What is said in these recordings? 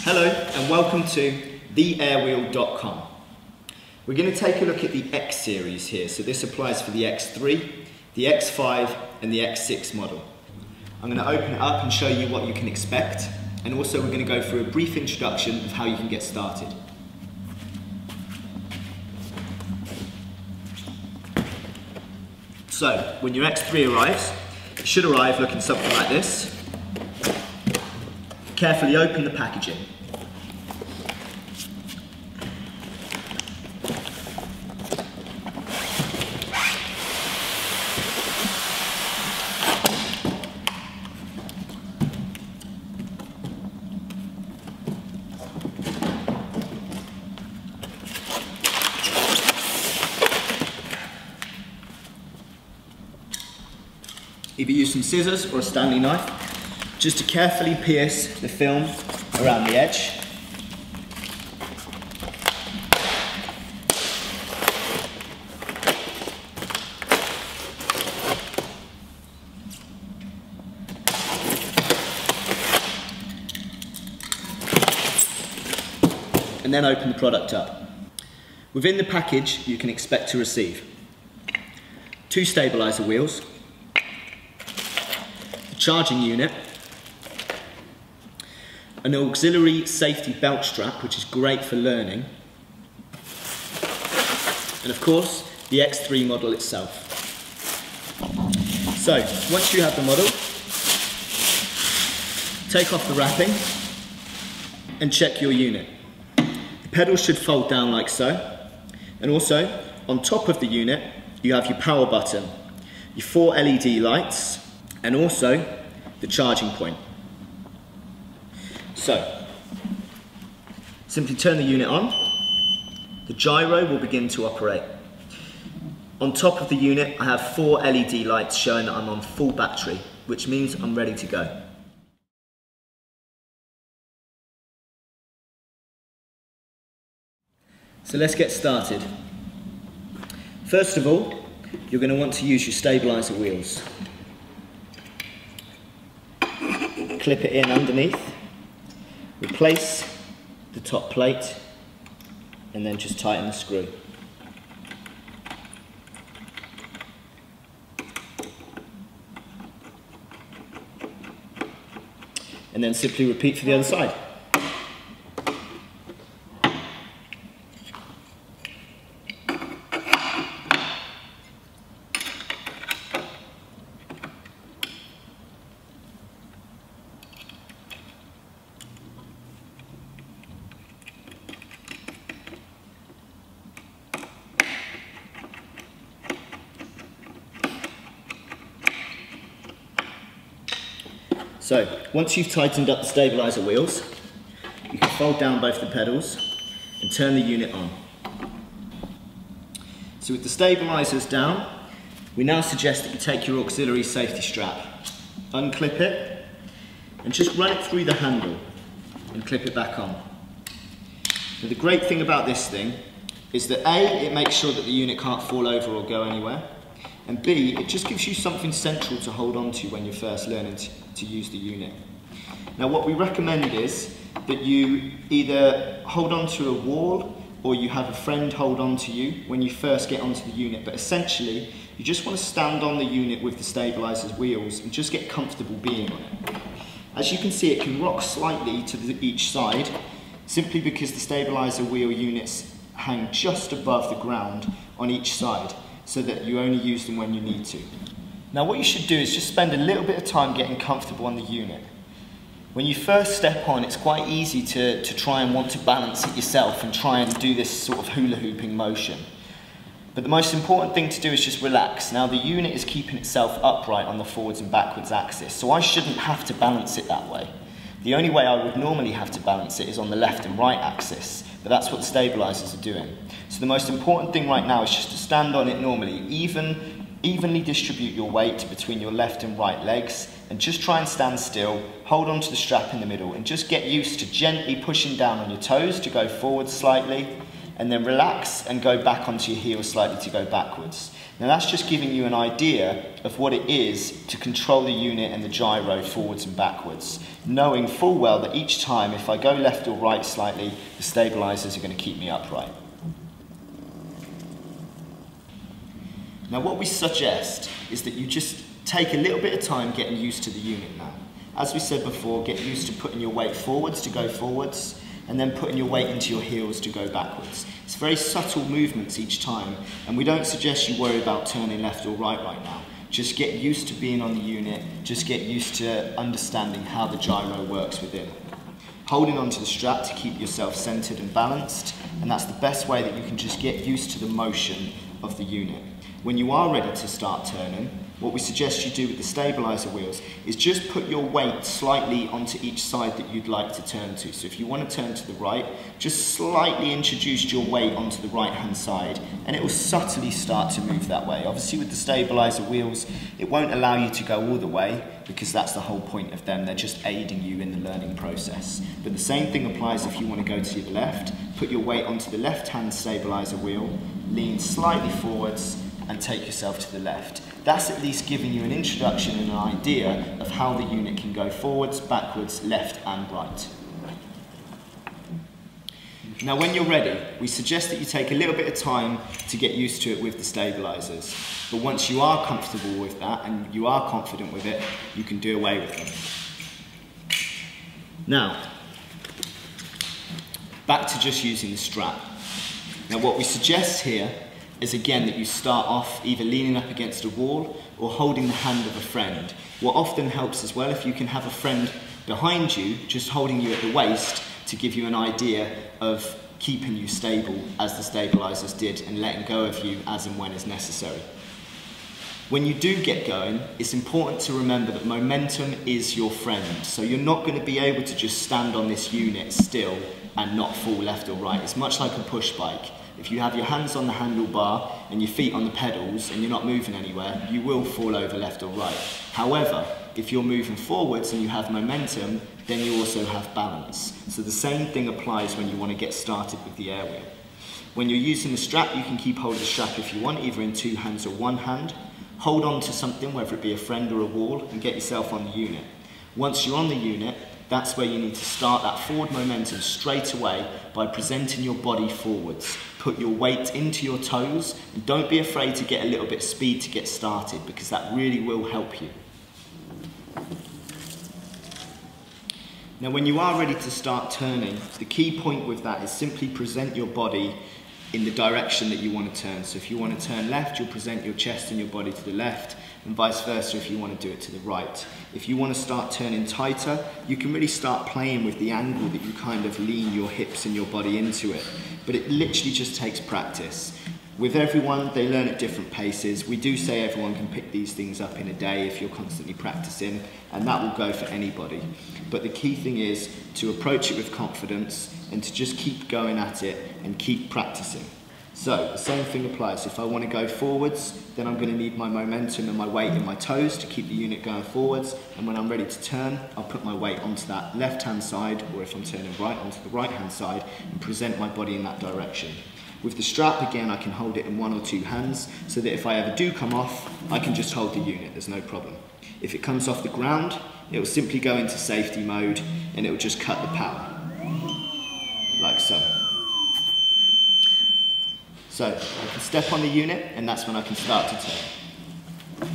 Hello and welcome to theairwheel.com. We're going to take a look at the X series here. So this applies for the X3, the X5 and the X6 model. I'm going to open it up and show you what you can expect, and also we're going to go through a brief introduction of how you can get started. So when your X3 arrives, it should arrive looking something like this. Carefully open the packaging. Either use some scissors or a Stanley knife just to carefully pierce the film around the edge. And then open the product up. Within the package you can expect to receive 2 stabilizer wheels, charging unit, an auxiliary safety belt strap, which is great for learning, and of course the X3 model itself. So once you have the model, take off the wrapping and check your unit. The pedals should fold down like so, and also on top of the unit you have your power button, your 4 LED lights, and also the charging point. So, simply turn the unit on. The gyro will begin to operate. On top of the unit, I have 4 LED lights showing that I'm on full battery, which means I'm ready to go. So let's get started. First of all, you're going to want to use your stabilizer wheels. Clip it in underneath, replace the top plate, and then just tighten the screw. And then simply repeat for the other side. So, once you've tightened up the stabilizer wheels, you can fold down both the pedals and turn the unit on. So with the stabilizers down, we now suggest that you take your auxiliary safety strap, unclip it, and just run it through the handle and clip it back on. Now the great thing about this thing is that A, it makes sure that the unit can't fall over or go anywhere, and B, it just gives you something central to hold on to when you're first learning to use the unit. Now what we recommend is that you either hold on to a wall or you have a friend hold on to you when you first get onto the unit, but essentially you just want to stand on the unit with the stabilizer's wheels and just get comfortable being on it. As you can see, it can rock slightly to each side simply because the stabilizer wheel units hang just above the ground on each side, so that you only use them when you need to. Now what you should do is just spend a little bit of time getting comfortable on the unit. When you first step on, it's quite easy to try and want to balance it yourself and try and do this sort of hula hooping motion. But the most important thing to do is just relax. Now the unit is keeping itself upright on the forwards and backwards axis, so I shouldn't have to balance it that way. The only way I would normally have to balance it is on the left and right axis, but that's what the stabilizers are doing. So the most important thing right now is just to stand on it normally, evenly distribute your weight between your left and right legs, and just try and stand still, hold on to the strap in the middle, and just get used to gently pushing down on your toes to go forward slightly, and then relax and go back onto your heels slightly to go backwards. Now that's just giving you an idea of what it is to control the unit and the gyro forwards and backwards, knowing full well that each time if I go left or right slightly, the stabilizers are going to keep me upright. Now what we suggest is that you just take a little bit of time getting used to the unit now. As we said before, get used to putting your weight forwards to go forwards, and then putting your weight into your heels to go backwards. It's very subtle movements each time, and we don't suggest you worry about turning left or right now. Just get used to being on the unit, just get used to understanding how the gyro works within. Holding onto the strap to keep yourself centered and balanced, and that's the best way that you can just get used to the motion of the unit. When you are ready to start turning, what we suggest you do with the stabilizer wheels is just put your weight slightly onto each side that you'd like to turn to. So if you want to turn to the right, just slightly introduce your weight onto the right hand side and it will subtly start to move that way. Obviously with the stabilizer wheels, it won't allow you to go all the way because that's the whole point of them. They're just aiding you in the learning process. But the same thing applies if you want to go to your left. Put your weight onto the left hand stabilizer wheel, lean slightly forwards and take yourself to the left. That's at least giving you an introduction and an idea of how the unit can go forwards, backwards, left and right. Now when you're ready, we suggest that you take a little bit of time to get used to it with the stabilizers. But once you are comfortable with that and you are confident with it, you can do away with them. Now, back to just using the strap. Now what we suggest here is again that you start off either leaning up against a wall or holding the hand of a friend. What often helps as well, if you can have a friend behind you just holding you at the waist to give you an idea of keeping you stable as the stabilizers did and letting go of you as and when is necessary. When you do get going, it's important to remember that momentum is your friend. So you're not going to be able to just stand on this unit still and not fall left or right. It's much like a push bike. If you have your hands on the handlebar and your feet on the pedals and you're not moving anywhere, you will fall over left or right. However, if you're moving forwards and you have momentum, then you also have balance. So the same thing applies when you want to get started with the AIRWHEEL. When you're using the strap, you can keep hold of the strap if you want, either in two hands or one hand. Hold on to something, whether it be a friend or a wall, and get yourself on the unit. Once you're on the unit, that's where you need to start that forward momentum straight away by presenting your body forwards. Put your weight into your toes and don't be afraid to get a little bit of speed to get started because that really will help you. Now when you are ready to start turning, the key point with that is simply present your body in the direction that you want to turn. So if you want to turn left, you'll present your chest and your body to the left, and vice versa if you want to do it to the right. If you want to start turning tighter, you can really start playing with the angle that you kind of lean your hips and your body into it. But it literally just takes practice. With everyone, they learn at different paces. We do say everyone can pick these things up in a day if you're constantly practicing, and that will go for anybody. But the key thing is to approach it with confidence and to just keep going at it and keep practicing. So the same thing applies. If I want to go forwards, then I'm going to need my momentum and my weight in my toes to keep the unit going forwards. And when I'm ready to turn, I'll put my weight onto that left-hand side, or if I'm turning right, onto the right-hand side, and present my body in that direction. With the strap, again, I can hold it in one or two hands, so that if I ever do come off, I can just hold the unit, there's no problem. If it comes off the ground, it will simply go into safety mode, and it will just cut the power, like so. So I can step on the unit, and that's when I can start to turn.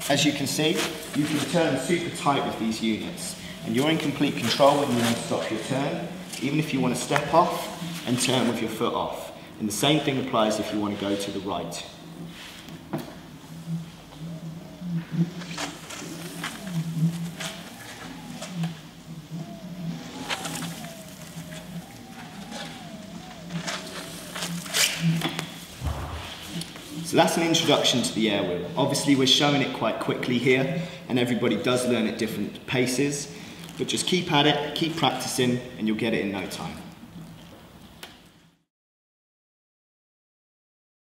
As you can see, you can turn super tight with these units, and you're in complete control when you want to stop your turn, even if you want to step off and turn with your foot off. And the same thing applies if you want to go to the right. So that's an introduction to the AIRWHEEL. Obviously we're showing it quite quickly here, and everybody does learn at different paces, but just keep at it, keep practicing, and you'll get it in no time.